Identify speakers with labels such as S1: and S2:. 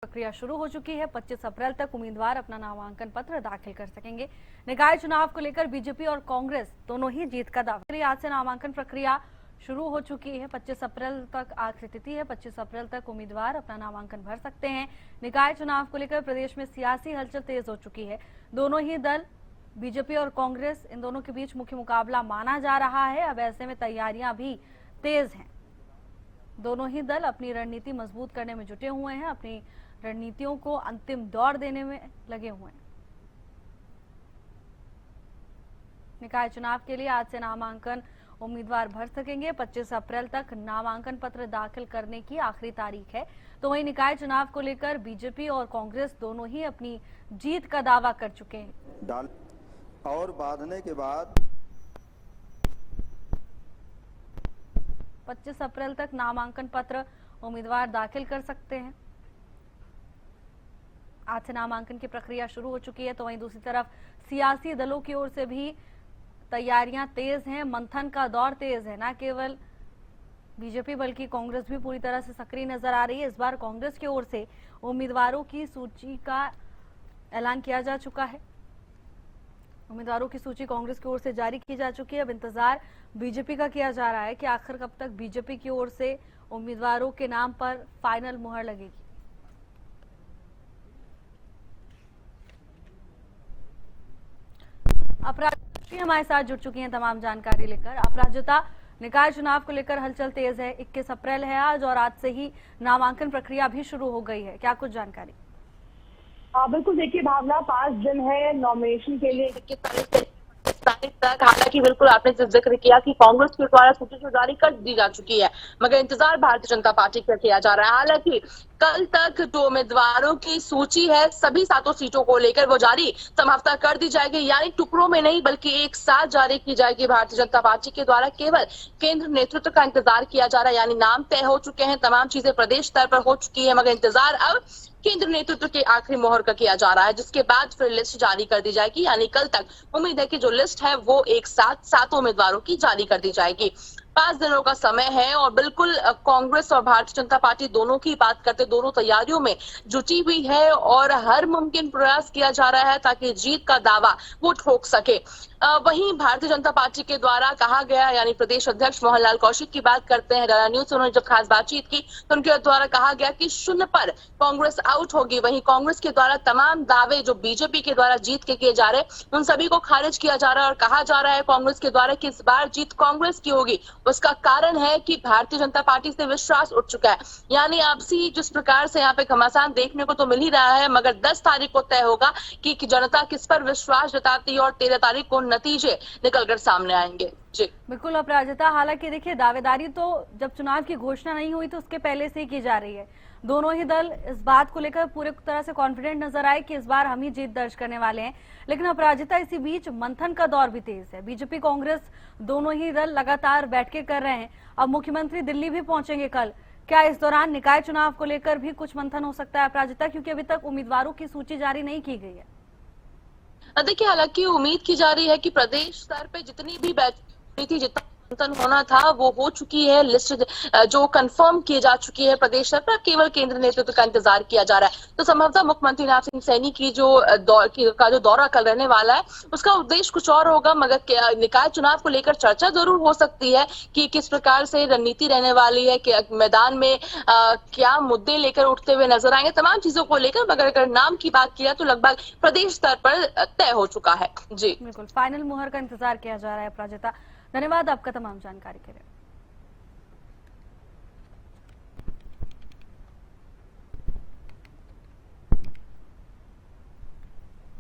S1: प्रक्रिया शुरू हो चुकी है। 25 अप्रैल तक उम्मीदवार अपना नामांकन पत्र दाखिल कर सकेंगे। निकाय चुनाव को लेकर बीजेपी और कांग्रेस दोनों ही जीत का दावा। आज से नामांकन प्रक्रिया शुरू हो चुकी है। 25 अप्रैल तक आखिरी तिथि है। 25 अप्रैल तक उम्मीदवार अपना नामांकन भर सकते हैं। निकाय चुनाव को लेकर प्रदेश में सियासी हलचल तेज हो चुकी है। दोनों ही दल बीजेपी और कांग्रेस, इन दोनों के बीच मुख्य मुकाबला माना जा रहा है। अब ऐसे में तैयारियां भी तेज हैं। दोनों ही दल अपनी रणनीति मजबूत करने में जुटे हुए हैं, अपनी रणनीतियों को अंतिम दौर देने में लगे हुए हैं। निकाय चुनाव के लिए आज से नामांकन उम्मीदवार भर सकेंगे। 25 अप्रैल तक नामांकन पत्र दाखिल करने की आखिरी तारीख है। तो वहीं निकाय चुनाव को लेकर बीजेपी और कांग्रेस दोनों ही अपनी जीत का दावा कर चुके हैं।
S2: और बांधने के बाद
S1: 25 अप्रैल तक नामांकन पत्र उम्मीदवार दाखिल कर सकते हैं। आज से नामांकन की प्रक्रिया शुरू हो चुकी है। तो वहीं दूसरी तरफ सियासी दलों की ओर से भी तैयारियां तेज हैं, मंथन का दौर तेज है। न केवल बीजेपी बल्कि कांग्रेस भी पूरी तरह से सक्रिय नजर आ रही है। इस बार कांग्रेस की ओर से उम्मीदवारों की सूची का ऐलान किया जा चुका है। उम्मीदवारों की सूची कांग्रेस की ओर से जारी की जा चुकी है। अब इंतजार बीजेपी का किया जा रहा है कि आखिर कब तक बीजेपी की ओर से उम्मीदवारों के नाम पर फाइनल मुहर लगेगी। अपराजिता हमारे साथ जुड़ चुकी हैं तमाम जानकारी लेकर। अपराजिता, निकाय चुनाव को लेकर हलचल तेज है। 21 अप्रैल है आज और आज से ही नामांकन प्रक्रिया भी शुरू हो गई है। क्या कुछ जानकारी?
S3: बिल्कुल, देखिए भावना, 5 दिन है नॉमिनेशन के लिए, 21 तारीख तक। हालांकि बिल्कुल आपने जिक्र किया कि कांग्रेस के द्वारा सूची जारी कर दी जा चुकी है, मगर इंतजार भारतीय जनता पार्टी का किया जा रहा है। हालांकि कल तक जो उम्मीदवारों की सूची है सभी 7 सीटों को लेकर वो जारी संभवतः कर दी जाएगी, यानी टुकड़ों में नहीं बल्कि एक साथ जारी की जाएगी भारतीय जनता पार्टी के द्वारा। केवल केंद्र नेतृत्व का इंतजार किया जा रहा है, यानी नाम तय हो चुके हैं, तमाम चीजें प्रदेश स्तर पर हो चुकी है, मगर इंतजार अब केंद्र नेतृत्व के आखिरी मोहर का किया जा रहा है, जिसके बाद फिर लिस्ट जारी कर दी जाएगी। यानी कल तक उम्मीद है कि जो लिस्ट है वो एक साथ 7 उम्मीदवारों की जारी कर दी जाएगी। 5 दिनों का समय है और बिल्कुल कांग्रेस और भारतीय जनता पार्टी दोनों की बात करते, दोनों तैयारियों में जुटी हुई है और हर मुमकिन प्रयास किया जा रहा है ताकि जीत का दावा वो ठोक सके। वहीं भारतीय जनता पार्टी के द्वारा कहा गया, यानी प्रदेश अध्यक्ष मोहनलाल कौशिक की बात करते हैं, डरा न्यूज से उन्होंने जब खास बातचीत की तो उनके द्वारा कहा गया कि 0 पर कांग्रेस आउट होगी। वहीं कांग्रेस के द्वारा तमाम दावे जो बीजेपी के द्वारा जीत के किए जा रहे उन सभी को खारिज किया जा रहा है और कहा जा रहा है कांग्रेस के द्वारा कि इस बार जीत कांग्रेस की होगी। उसका कारण है कि भारतीय जनता पार्टी से विश्वास उठ चुका है, यानी आपसी जिस प्रकार से यहाँ पे घमासान देखने को तो मिल ही रहा है, मगर 10 तारीख को तय होगा कि जनता किस पर विश्वास जताती है और 13 तारीख को नतीजे निकलकर सामने आएंगे। जी
S1: बिल्कुल अपराजिता, हालांकि देखिए दावेदारी तो जब चुनाव की घोषणा नहीं हुई तो उसके पहले से ही की जा रही है। दोनों ही दल इस बात को लेकर पूरी तरह से कॉन्फिडेंट नजर आए कि इस बार हम ही जीत दर्ज करने वाले हैं। लेकिन अपराजिता, इसी बीच मंथन का दौर भी तेज है। बीजेपी कांग्रेस दोनों ही दल लगातार बैठकें कर रहे हैं। अब मुख्यमंत्री दिल्ली भी पहुंचेंगे कल। क्या इस दौरान निकाय चुनाव को लेकर भी कुछ मंथन हो सकता है अपराजिता, क्योंकि अभी तक उम्मीदवारों की सूची जारी नहीं की गई है?
S3: देखिए, हालांकि उम्मीद की जा रही है कि प्रदेश स्तर पे जितनी भी बैठक थी, जितना मंथन होना था वो हो चुकी है। लिस्ट जो कंफर्म की जा चुकी है प्रदेश स्तर पर, केवल केंद्र नेतृत्व का इंतजार किया जा रहा है। तो संभवतः मुख्यमंत्री नाथ सिंह सैनी की जो दौरा कल रहने वाला है उसका उद्देश्य कुछ और होगा, मगर निकाय चुनाव को लेकर चर्चा जरूर हो सकती है कि किस प्रकार से रणनीति रहने वाली है, कि मैदान में क्या मुद्दे लेकर उठते हुए नजर आएंगे, तमाम चीजों को लेकर। मगर अगर नाम की बात किया तो लगभग प्रदेश स्तर पर तय हो चुका है। जी
S1: बिल्कुल, फाइनल मुहर का इंतजार किया जा रहा है। अपराजिता, धन्यवाद आपका तमाम जानकारी के लिए।